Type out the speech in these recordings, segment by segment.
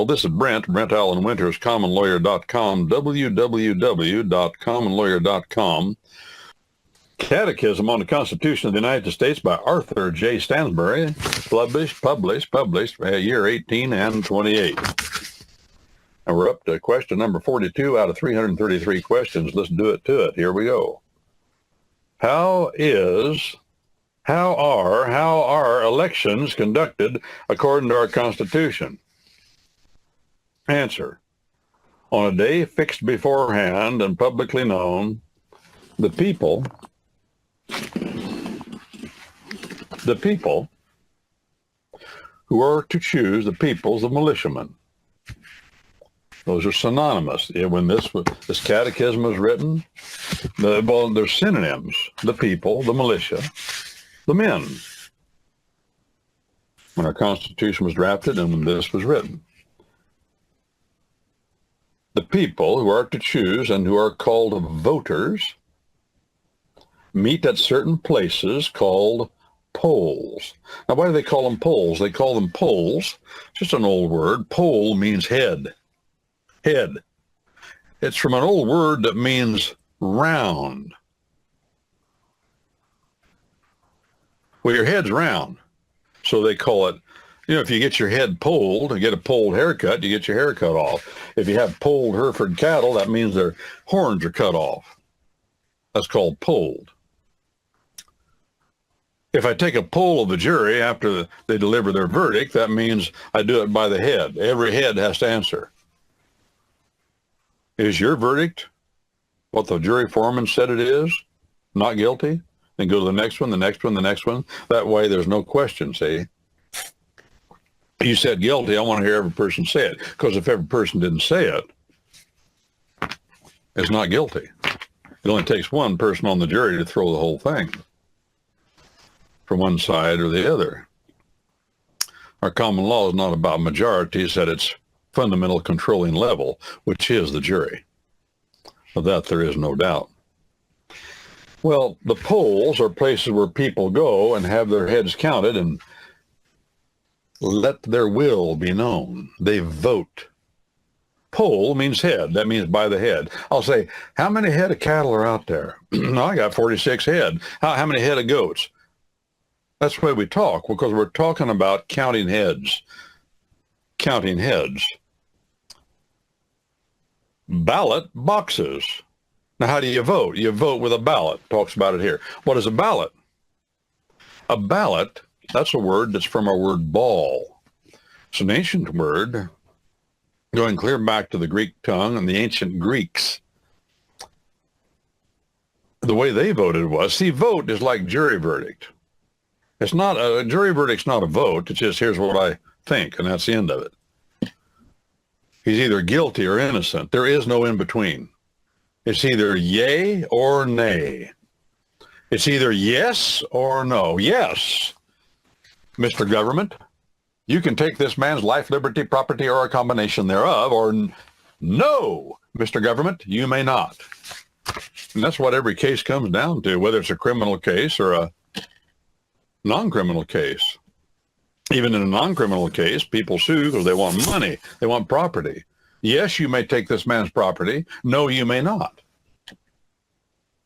This is Brent Allen Winters, commonlawyer.com, www.commonlawyer.com. Catechism on the Constitution of the United States by Arthur J. Stansbury, published, year 18 and 28. And we're up to question number 42 out of 333 questions. Let's do it to it. Here we go. How are elections conducted according to our Constitution? Answer. On a day fixed beforehand and publicly known, the people who are to choose, the peoples, the militiamen. Those are synonymous. When this catechism was written, they're synonyms. The people, the militia, the men. When our Constitution was drafted and when this was written. The people who are to choose and who are called voters meet at certain places called polls. Now, why do they call them polls? They call them polls. Just an old word. Poll means head. Head. It's from an old word that means round. Well, your head's round. So they call it, if you get your head polled, you get a polled haircut, you get your hair cut off. If you have polled Hereford cattle, that means their horns are cut off. That's called polled. If I take a poll of the jury after they deliver their verdict, that means I do it by the head. Every head has to answer. Is your verdict what the jury foreman said it is? Not guilty? Then go to the next one, the next one, the next one. That way there's no question, see? You said guilty, I want to hear every person say it. Because if every person didn't say it, it's not guilty. It only takes one person on the jury to throw the whole thing from one side or the other. Our common law is not about majorities at its fundamental controlling level, which is the jury. Of that there is no doubt. Well, the polls are places where people go and have their heads counted and let their will be known. They vote. Poll means head. That means by the head. I'll say, how many head of cattle are out there? I got 46 head. How many head of goats? That's the way we talk, because we're talking about counting heads. Counting heads. Ballot boxes. Now, how do you vote? You vote with a ballot. Talks about it here. What is a ballot? A ballot, that's a word that's from our word ball. It's an ancient word going clear back to the Greek tongue and the ancient Greeks. The way they voted was, see, vote is like jury verdict. It's not a jury verdict's not a vote. It's just, here's what I think, and that's the end of it. He's either guilty or innocent. There is no in between. It's either yay or nay. It's either yes or no. Yes, Mr. Government, you can take this man's life, liberty, property, or a combination thereof, or no, Mr. Government, you may not. And that's what every case comes down to, whether it's a criminal case or a non-criminal case. Even in a non-criminal case, people sue because they want money. They want property. Yes, you may take this man's property. No, you may not.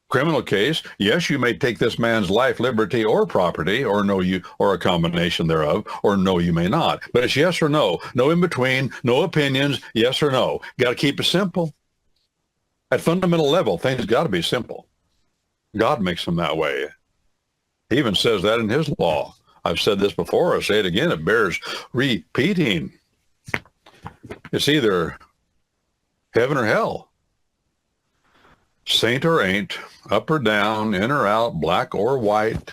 Criminal case, yes, you may take this man's life, liberty, or property, or no, or a combination thereof, or no, you may not. But it's yes or no. No in between, no opinions, yes or no. Got to keep it simple. At fundamental level, things got to be simple. God makes them that way. He even says that in his law. I've said this before. I'll say it again. It bears repeating. It's either heaven or hell. Saint or ain't, up or down, in or out, black or white.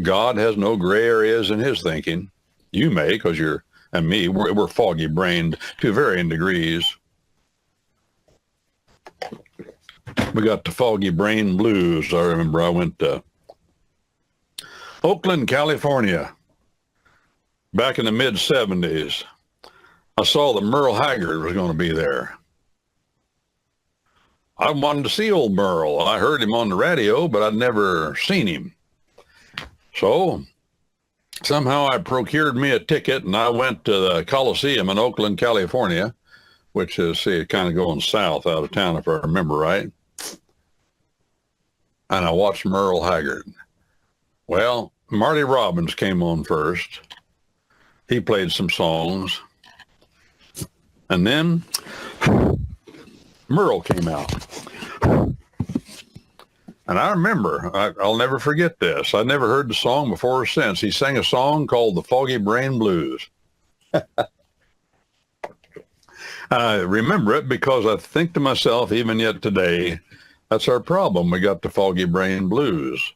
God has no gray areas in his thinking. You may, because you're, and me, we're foggy-brained to varying degrees. We got the foggy brain blues. I remember I went to Oakland, California, back in the mid-'70s. I saw that Merle Haggard was going to be there. I wanted to see old Merle. I heard him on the radio, but I'd never seen him. So Somehow I procured me a ticket, and I went to the Coliseum in Oakland, California, which is, see, kind of going south out of town, if I remember right. And I watched Merle Haggard. Well, Marty Robbins came on first. He played some songs. And then Merle came out. And I remember, I'll never forget this. I never heard the song before or since. He sang a song called The Foggy Brain Blues. I remember it because I think to myself, even yet today, that's our problem. We got the foggy brain blues.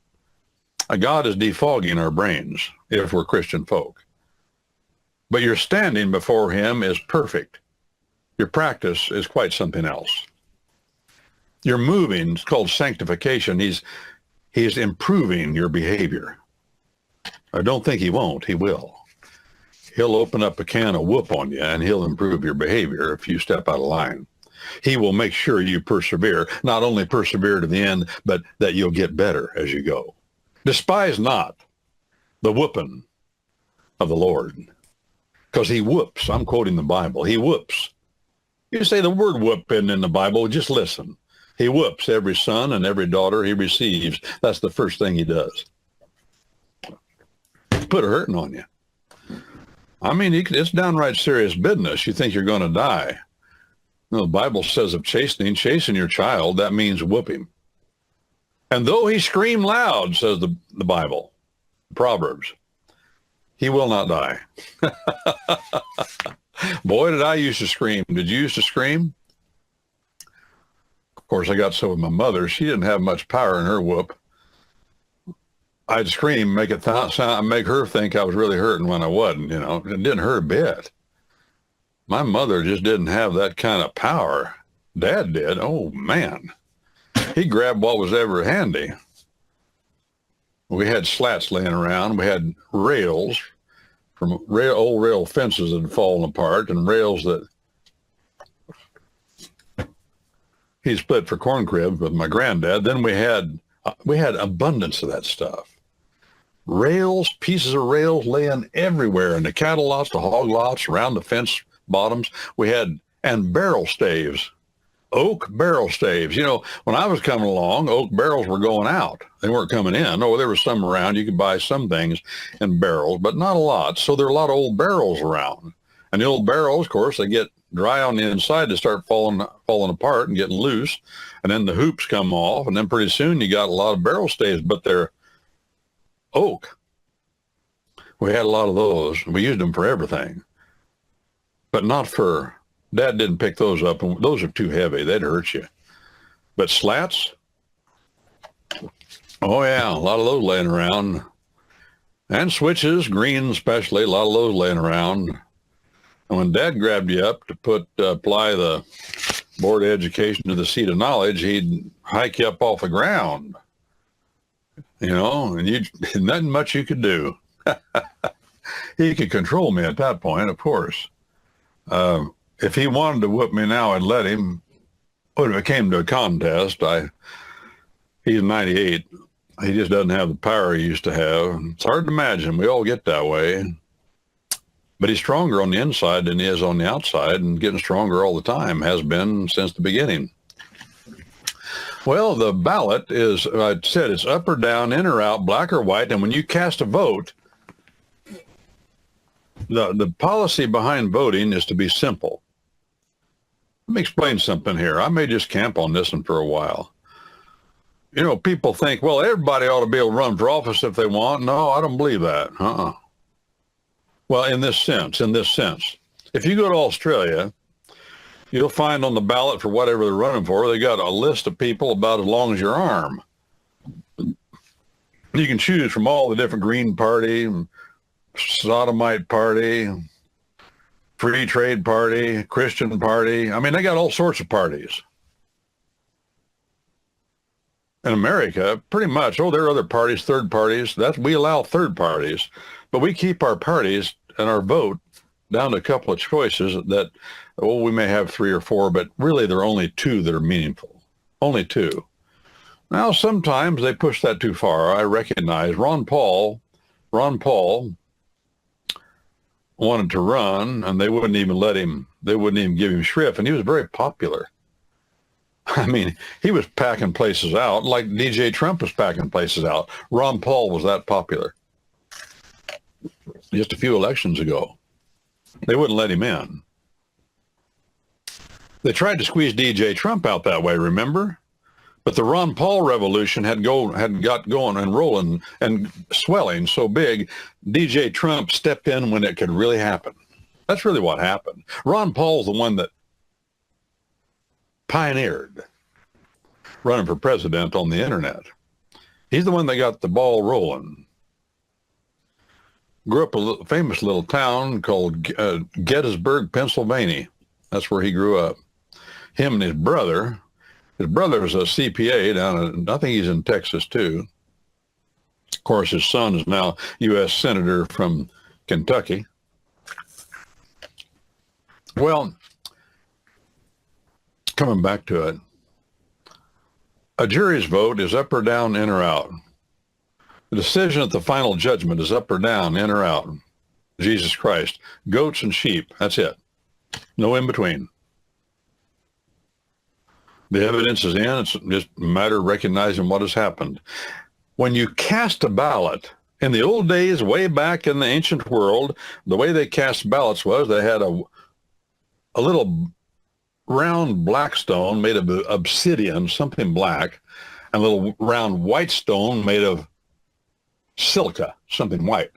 God is defogging our brains if we're Christian folk. But your standing before him is perfect. Your practice is quite something else. You're moving. It's called sanctification. He's improving your behavior. I don't think he won't. He will. He'll open up a can of whoop on you, and he'll improve your behavior if you step out of line. He will make sure you persevere, not only persevere to the end, but that you'll get better as you go. Despise not the whooping of the Lord, because he whoops. I'm quoting the Bible. He whoops. You say the word whoop isn't in the Bible, just listen. He whoops every son and every daughter he receives. That's the first thing he does. Put a hurting on you. I mean, it's downright serious business. You think you're going to die. No, the Bible says of chastening your child, that means whoop him. And though he scream loud, says the Bible, Proverbs, he will not die. Boy, did I used to scream. Did you used to scream? Of course, I got so with my mother. She didn't have much power in her whoop. I'd scream, make it sound, make her think I was really hurting when I wasn't, you know. It didn't hurt a bit. My mother just didn't have that kind of power. Dad did. Oh, man. He grabbed what was ever handy. We had slats laying around. We had rails from old rail fences that had fallen apart, and rails that he split for corn cribs with my granddad. Then we had abundance of that stuff. Rails, pieces of rails laying everywhere in the cattle lots, the hog lots, around the fence bottoms. We had, and barrel staves, oak barrel staves. You know, when I was coming along, oak barrels were going out. They weren't coming in. Oh, there was some around. You could buy some things in barrels, but not a lot. So there are a lot of old barrels around. And the old barrels, of course, they get dry on the inside, they start falling apart and getting loose. And then the hoops come off. And then pretty soon you got a lot of barrel staves, but they're oak. We had a lot of those. We used them for everything, but not for, Dad didn't pick those up. And those are too heavy. They'd hurt you. But slats, oh yeah, a lot of those laying around. And switches, green especially, a lot of those laying around. And when Dad grabbed you up to apply the board of education to the seat of knowledge, he'd hike you up off the ground. You know, and nothing much you could do. He could control me at that point, of course. If he wanted to whoop me now, I'd let him. But if it came to a contest, he's 98. He just doesn't have the power he used to have. It's hard to imagine. We all get that way. But he's stronger on the inside than he is on the outside, and getting stronger all the time, has been since the beginning. Well, the ballot is, I said, it's up or down, in or out, black or white. And when you cast a vote, the policy behind voting is to be simple. Let me explain something here. I may just camp on this one for a while. You know, people think, well, everybody ought to be able to run for office if they want. No, I don't believe that. Well, in this sense, if you go to Australia, you'll find on the ballot for whatever they're running for, they got a list of people about as long as your arm. You can choose from all the different Green Party, Sodomite Party, Free Trade Party, Christian Party. I mean, they got all sorts of parties. In America, pretty much, there are other parties, third parties. We allow third parties, but we keep our parties and our vote down to a couple of choices that, we may have 3 or 4, but really there are only 2 that are meaningful. Only 2. Now, sometimes they push that too far. I recognize Ron Paul wanted to run, and they wouldn't even let him. They wouldn't even give him shrift, and he was very popular. I mean, he was packing places out like DJ Trump was packing places out. Ron Paul was that popular just a few elections ago. They wouldn't let him in. They tried to squeeze DJ Trump out that way, remember? But the Ron Paul revolution had got going and rolling and swelling so big, DJ Trump stepped in when it could really happen. That's really what happened. Ron Paul's the one that pioneered running for president on the internet. He's the one that got the ball rolling. Grew up in a famous little town called Gettysburg, Pennsylvania. That's where he grew up. Him and his brother is a CPA down in, I think he's in Texas too. Of course, his son is now U.S. Senator from Kentucky. Well, coming back to it, a jury's vote is up or down, in or out. The decision at the final judgment is up or down, in or out. Jesus Christ. Goats and sheep, that's it. No in between. The evidence is in. It's just a matter of recognizing what has happened. When you cast a ballot, in the old days, way back in the ancient world, the way they cast ballots was they had a little round black stone made of obsidian, something black, and a little round white stone made of silica, something white,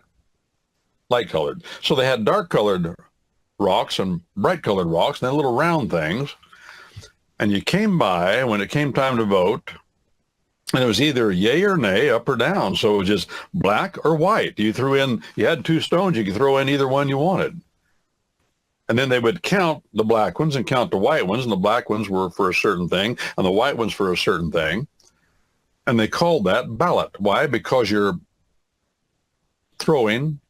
light-colored. So they had dark-colored rocks and bright-colored rocks, and then little round things. And you came by when it came time to vote, and it was either yay or nay, up or down. So it was just black or white. You had two stones, you could throw in either one you wanted. And then they would count the black ones and count the white ones, and the black ones were for a certain thing, and the white ones for a certain thing. And they called that ballot. Why? Because you're throwing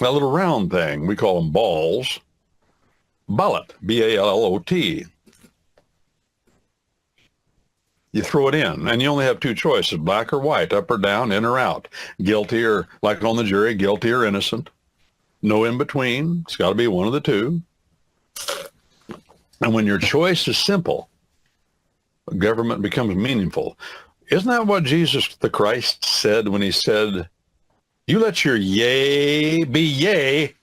that little round thing. We call them balls. Ballot, B-A-L-L-O-T. You throw it in, and you only have two choices, black or white, up or down, in or out. Guilty or, like on the jury, guilty or innocent. No in between. It's got to be one of the two. And when your choice is simple, government becomes meaningful. Isn't that what Jesus the Christ said when he said, you let your yea be yea,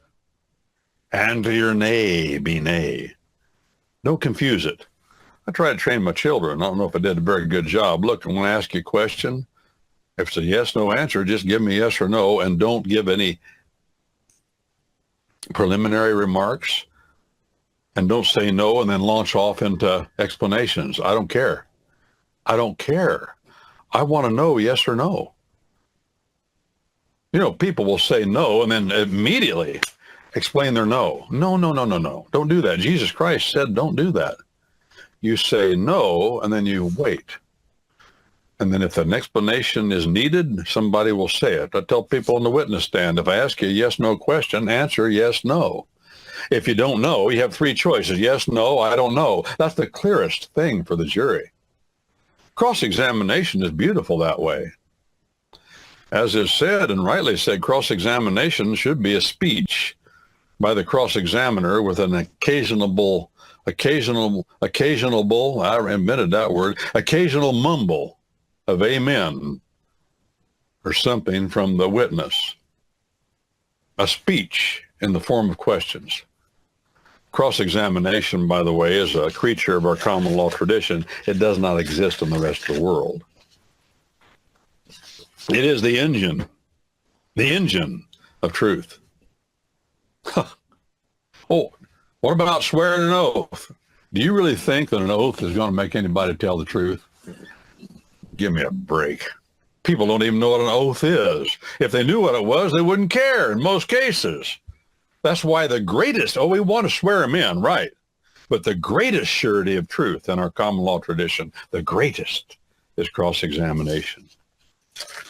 and your nay be nay. Don't confuse it. I try to train my children. I don't know if I did a very good job. Look, when I ask you a question, if it's a yes, no answer, just give me yes or no, and don't give any preliminary remarks, and don't say no and then launch off into explanations. I don't care. I don't care. I want to know yes or no. You know, people will say no and then immediately explain their no. No, no, no, no, no. Don't do that. Jesus Christ said don't do that. You say no, and then you wait. And then if an explanation is needed, somebody will say it. I tell people on the witness stand, if I ask you a yes, no question, answer yes, no. If you don't know, you have three choices. Yes, no, I don't know. That's the clearest thing for the jury. Cross-examination is beautiful that way. As is said, and rightly said, cross-examination should be a speech by the cross-examiner with an occasional, I invented that word, occasional mumble of amen or something from the witness. A speech in the form of questions. Cross-examination, by the way, is a creature of our common law tradition. It does not exist in the rest of the world. It is the engine of truth. Oh, what about swearing an oath? Do you really think that an oath is going to make anybody tell the truth? Give me a break. People don't even know what an oath is. If they knew what it was, they wouldn't care in most cases. That's why the greatest, we want to swear them in, right? But the greatest surety of truth in our common law tradition, the greatest, is cross-examination.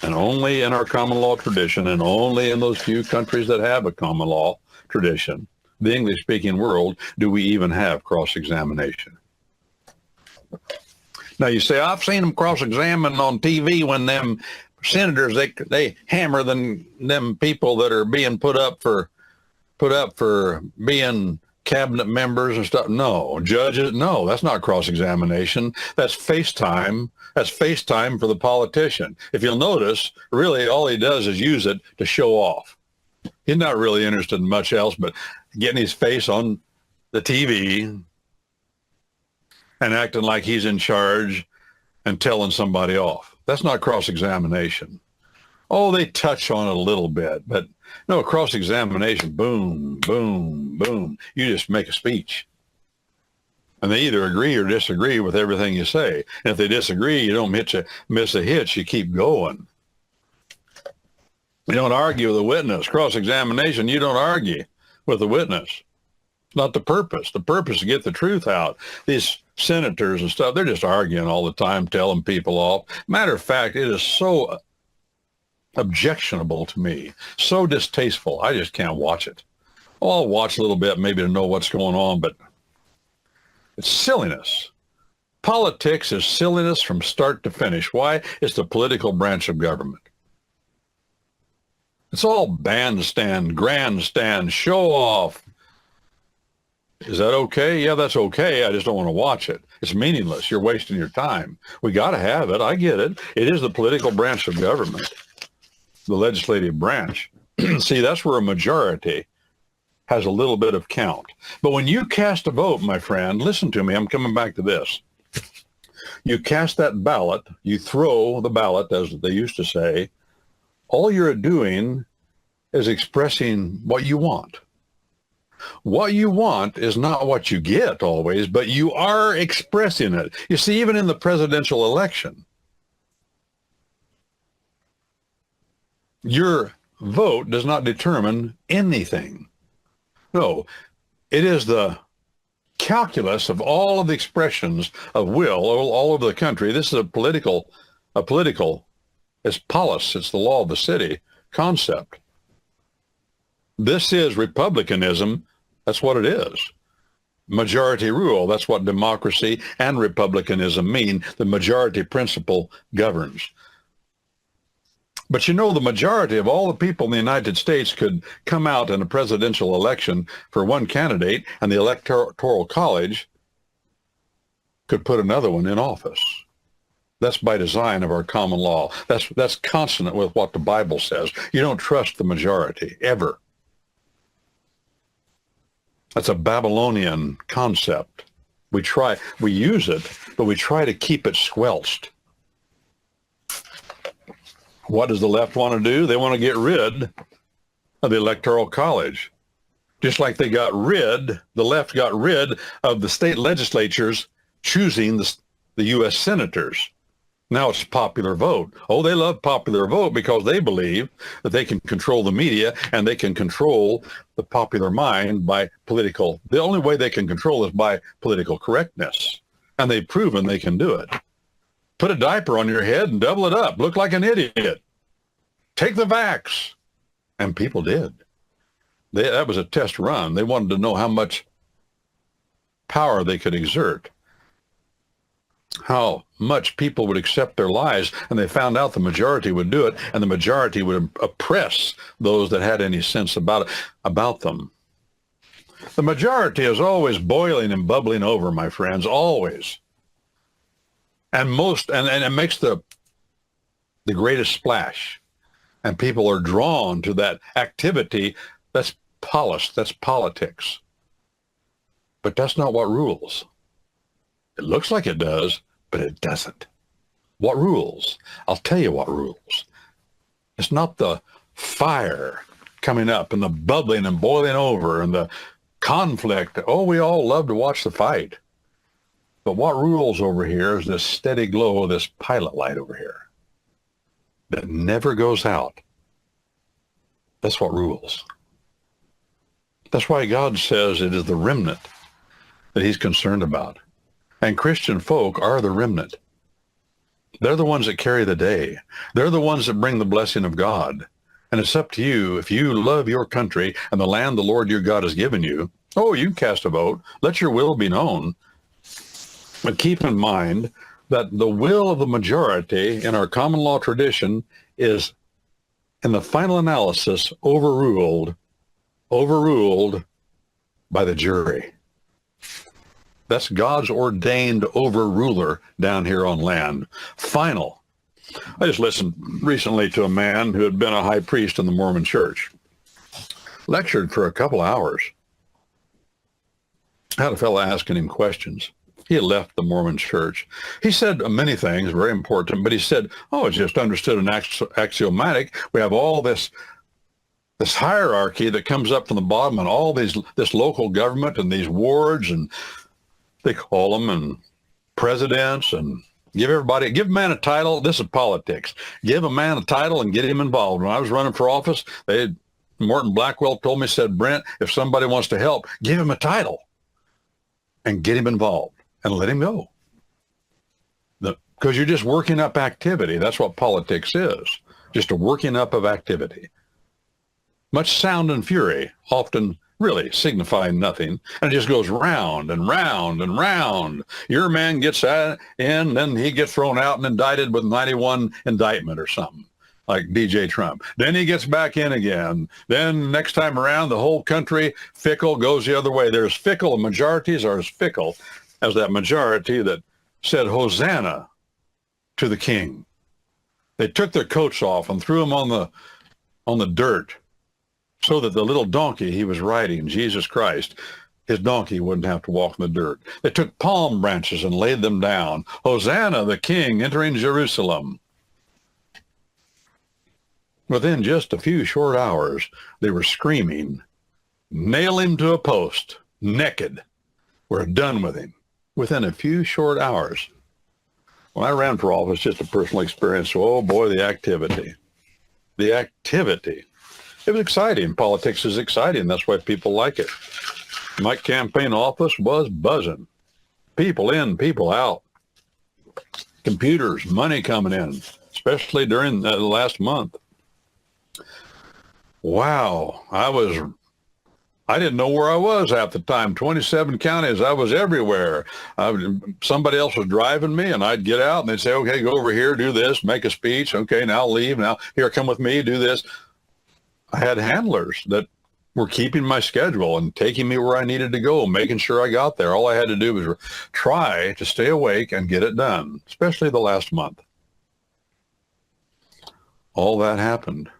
And only in our common law tradition, and only in those few countries that have a common law tradition, the English-speaking world, do we even have cross-examination. Now you say, I've seen them cross-examine on TV when them senators, they hammer them people that are being put up for put up for being cabinet members and stuff. No. Judges, no, that's not cross-examination. That's FaceTime. That's FaceTime for the politician. If you'll notice, really all he does is use it to show off. He's not really interested in much else but getting his face on the TV and acting like he's in charge and telling somebody off. That's not cross-examination. Oh, they touch on it a little bit, but no, cross-examination, boom, boom, boom. You just make a speech. And they either agree or disagree with everything you say. And if they disagree, you don't miss a hitch, you keep going. You don't argue with a witness. Cross-examination, you don't argue with the witness. It's not the purpose. The purpose is to get the truth out. These senators and stuff, they're just arguing all the time, telling people off. Matter of fact, it is so objectionable to me, so distasteful. I just can't watch it. Oh, I'll watch a little bit maybe to know what's going on, but it's silliness. Politics is silliness from start to finish. Why? It's the political branch of government. It's all bandstand, grandstand, show off. Is that okay? Yeah, that's okay. I just don't want to watch it. It's meaningless. You're wasting your time. We got to have it. I get it. It is the political branch of government, the legislative branch. See, that's where a majority has a little bit of count. But when you cast a vote, my friend, listen to me. I'm coming back to this. You cast that ballot. You throw the ballot, as they used to say. All you're doing is expressing what you want. What you want is not what you get always, but you are expressing it. You see, even in the presidential election, your vote does not determine anything. No, it is the calculus of all of the expressions of will all over the country. This is a political, it's polis, it's the law of the city concept. This is republicanism. That's what it is. Majority rule. That's what democracy and republicanism mean. The majority principle governs. But you know, the majority of all the people in the United States could come out in a presidential election for one candidate, and the Electoral College could put another one in office. That's by design of our common law. That's consonant with what the Bible says. You don't trust the majority, ever. That's a Babylonian concept. We use it, but we try to keep it squelched. What does the left want to do? They want to get rid of the Electoral College. Just like the left got rid of the state legislatures choosing the U.S. senators. Now it's popular vote. Oh, they love popular vote because they believe that they can control the media and they can control the popular mind by the only way they can control is by political correctness. And they've proven they can do it. Put a diaper on your head and double it up. Look like an idiot. Take the vax. And people did. That was a test run. They wanted to know how much power they could exert, how much people would accept their lies, and they found out the majority would do it, and the majority would oppress those that had any sense about them. The majority is always boiling and bubbling over, my friends, always. And it makes the greatest splash. And people are drawn to that activity. That's that's politics. But that's not what rules. It looks like it does, but it doesn't. What rules? I'll tell you what rules. It's not the fire coming up and the bubbling and boiling over and the conflict. Oh, we all love to watch the fight. But what rules over here is this steady glow of this pilot light over here that never goes out. That's what rules. That's why God says it is the remnant that he's concerned about. And Christian folk are the remnant. They're the ones that carry the day. They're the ones that bring the blessing of God. And it's up to you. If you love your country and the land the Lord your God has given you, oh, you cast a vote. Let your will be known. But keep in mind that the will of the majority in our common law tradition is, in the final analysis, overruled overruled by the jury. That's God's ordained overruler down here on land. Final. I just listened recently to a man who had been a high priest in the Mormon church. Lectured for a couple hours. I had a fellow asking him questions. He had left the Mormon church. He said many things, very important, but he said, oh, it's just understood and axiomatic. We have all this hierarchy that comes up from the bottom, and all this local government and these wards, and they call them, and presidents, and give a man a title. This is politics. Give a man a title and get him involved. When I was running for office, Morton Blackwell told me, said, Brent, if somebody wants to help, give him a title and get him involved and let him go. Because you're just working up activity. That's what politics is, just a working up of activity. Much sound and fury, often really signifying nothing, and it just goes round and round and round. Your man gets in, then he gets thrown out and indicted with 91 indictment or something, like DJ Trump. Then he gets back in again. Then next time around, the whole country, fickle, goes the other way. There's fickle, and majorities are as fickle as that majority that said, Hosanna to the King. They took their coats off and threw them on the dirt, so that the little donkey he was riding, Jesus Christ, his donkey wouldn't have to walk in the dirt. They took palm branches and laid them down. Hosanna, the King, entering Jerusalem. Within just a few short hours, they were screaming, nail him to a post, naked. We're done with him. Within a few short hours. When I ran for office, just a personal experience, so, oh boy, the activity. The activity. It was exciting. Politics is exciting. That's why people like it. My campaign office was buzzing. People in, people out. Computers, money coming in, especially during the last month. Wow. I didn't know where I was half the time. 27 counties. I was everywhere. Somebody else was driving me, and I'd get out, and they'd say, okay, go over here, do this, make a speech. Okay, now leave. Now, here, come with me, do this. I had handlers that were keeping my schedule and taking me where I needed to go, making sure I got there. All I had to do was try to stay awake and get it done, especially the last month. All that happened.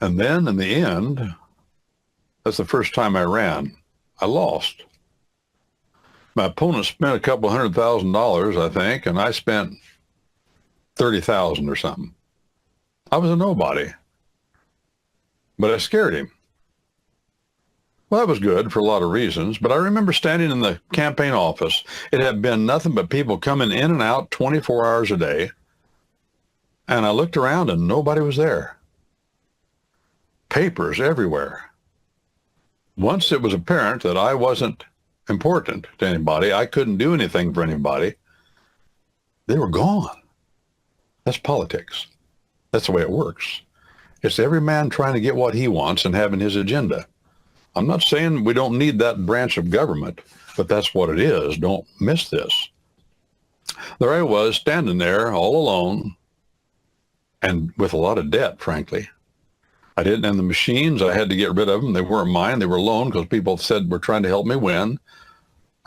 And then in the end, that's the first time I ran. I lost. My opponent spent a couple $100,000, I think, and I spent $30,000 or something. I was a nobody, but I scared him. Well, that was good for a lot of reasons, but I remember standing in the campaign office. It had been nothing but people coming in and out 24 hours a day, and I looked around and nobody was there. Papers everywhere. Once it was apparent that I wasn't important to anybody, I couldn't do anything for anybody, they were gone. That's politics. That's the way it works. It's every man trying to get what he wants and having his agenda. I'm not saying we don't need that branch of government, but that's what it is. Don't miss this. There I was standing there all alone and with a lot of debt, frankly. I didn't, and the machines, I had to get rid of them. They weren't mine. They were loaned because people said were trying to help me win.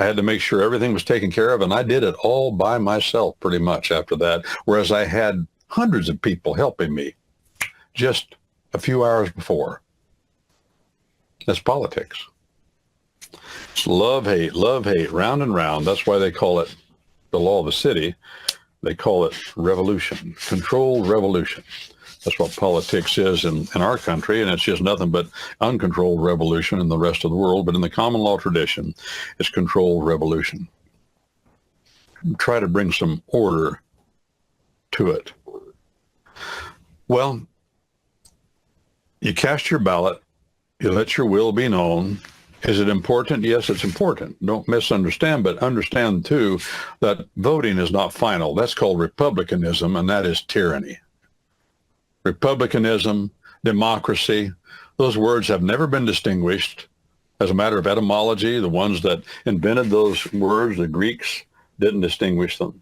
I had to make sure everything was taken care of, and I did it all by myself pretty much after that, whereas I had hundreds of people helping me just a few hours before. That's politics. It's love, hate, round and round. That's why they call it the law of the city. They call it revolution, controlled revolution. That's what politics is in our country, and it's just nothing but uncontrolled revolution in the rest of the world. But in the common law tradition, it's controlled revolution. Try to bring some order to it. Well, you cast your ballot, you let your will be known. Is it important? Yes, it's important. Don't misunderstand, but understand too that voting is not final. That's called republicanism, and that is tyranny. Republicanism, democracy, those words have never been distinguished. As a matter of etymology, the ones that invented those words, the Greeks, didn't distinguish them.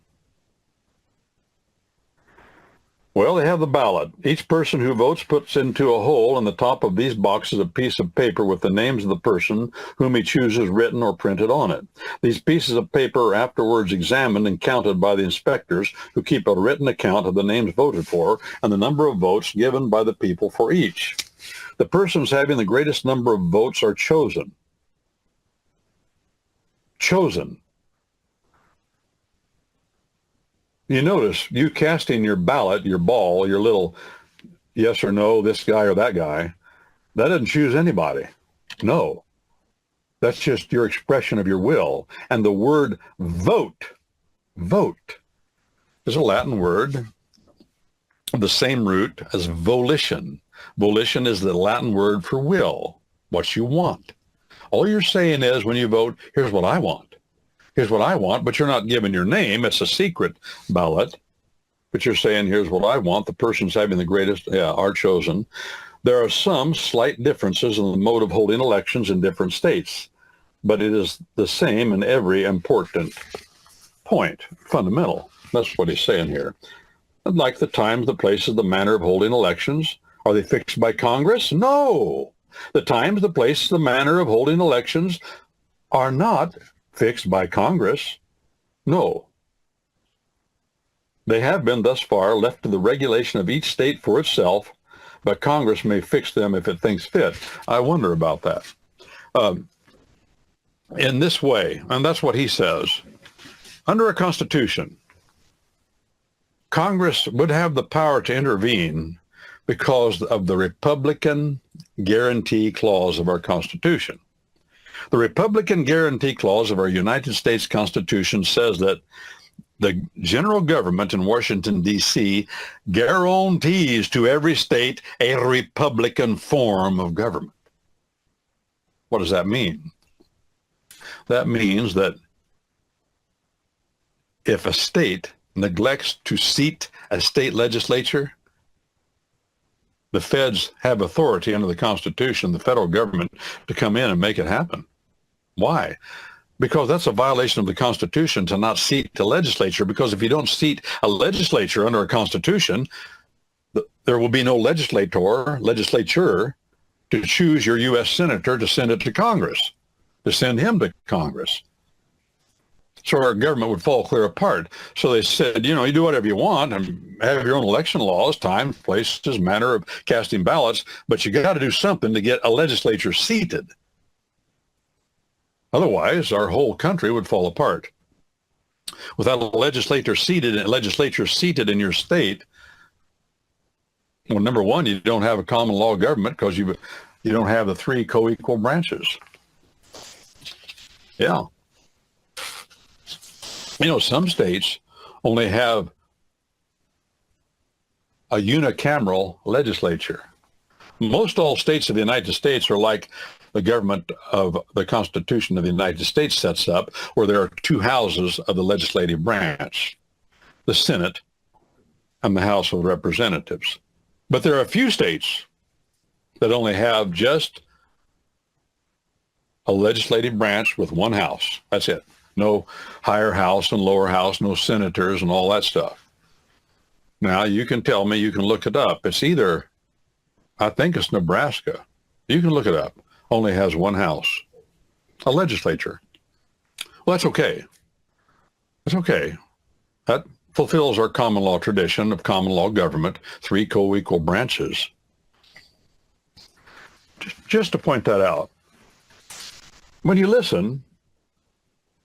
Well, they have the ballot. Each person who votes puts into a hole in the top of these boxes a piece of paper with the names of the person whom he chooses written or printed on it. These pieces of paper are afterwards examined and counted by the inspectors, who keep a written account of the names voted for and the number of votes given by the people for each. The persons having the greatest number of votes are chosen. Chosen. You notice, you casting your ballot, your ball, your little yes or no, this guy or that guy, that doesn't choose anybody. No. That's just your expression of your will. And the word vote is a Latin word of the same root as volition. Volition is the Latin word for will, what you want. All you're saying is, when you vote, here's what I want. Here's what I want, but you're not giving your name. It's a secret ballot. But you're saying, here's what I want. The persons having the greatest are chosen. There are some slight differences in the mode of holding elections in different states, but it is the same in every important point, fundamental. That's what he's saying here. Like the times, the places, the manner of holding elections, are they fixed by Congress? No. The times, the places, the manner of holding elections are not fixed by Congress. No. They have been thus far left to the regulation of each state for itself, but Congress may fix them if it thinks fit. I wonder about that. In this way, and that's what he says, under a constitution, Congress would have the power to intervene because of the Republican guarantee clause of our Constitution. The Republican guarantee clause of our United States Constitution says that the general government in Washington, D.C. guarantees to every state a Republican form of government. What does that mean? That means that if a state neglects to seat a state legislature, the feds have authority under the Constitution, the federal government, to come in and make it happen. Why? Because that's a violation of the Constitution to not seat the legislature, because if you don't seat a legislature under a Constitution, there will be no legislature to choose your U.S. senator to send it to Congress, to send him to Congress. So our government would fall clear apart. So they said, you do whatever you want and have your own election laws, time, places, manner of casting ballots, but you got to do something to get a legislature seated. Otherwise, our whole country would fall apart. Without a legislature seated in your state, well, number one, you don't have a common law government because you don't have the three co-equal branches. Yeah. Some states only have a unicameral legislature. Most all states of the United States are like the government of the Constitution of the United States sets up, where there are two houses of the legislative branch, the Senate and the House of Representatives. But there are a few states that only have just a legislative branch with one house. That's it. No higher house and lower house, no senators and all that stuff. Now, you can tell me, you can look it up. It's either, I think it's Nebraska. You can look it up. Only has one house, a legislature. Well, that's okay. That's okay. That fulfills our common law tradition of common law government, three co-equal branches. Just to point that out. When you listen,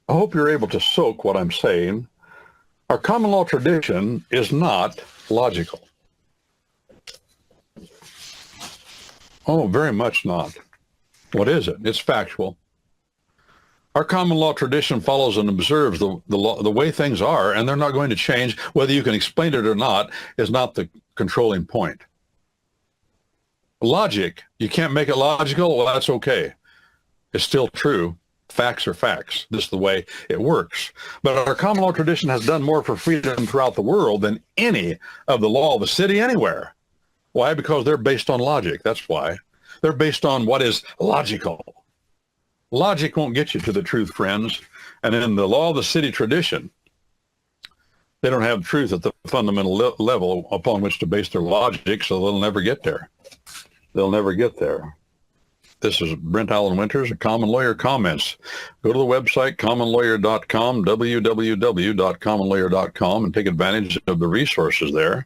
I hope you're able to soak what I'm saying. Our common law tradition is not logical. Oh, very much not. What is it? It's factual. Our common law tradition follows and observes the way things are, and they're not going to change. Whether you can explain it or not is not the controlling point. Logic, you can't make it logical? Well, that's okay. It's still true. Facts are facts. This is the way it works. But our common law tradition has done more for freedom throughout the world than any of the law of the city anywhere. Why? Because they're based on logic. That's why. They're based on what is logical. Logic won't get you to the truth, friends. And in the law of the city tradition, They don't have truth at the fundamental level upon which to base their logic, so they'll never get there. They'll never get there. This is Brent Allen Winters, a Common Lawyer Comments. Go to the website, commonlawyer.com, www.commonlawyer.com, and take advantage of the resources there.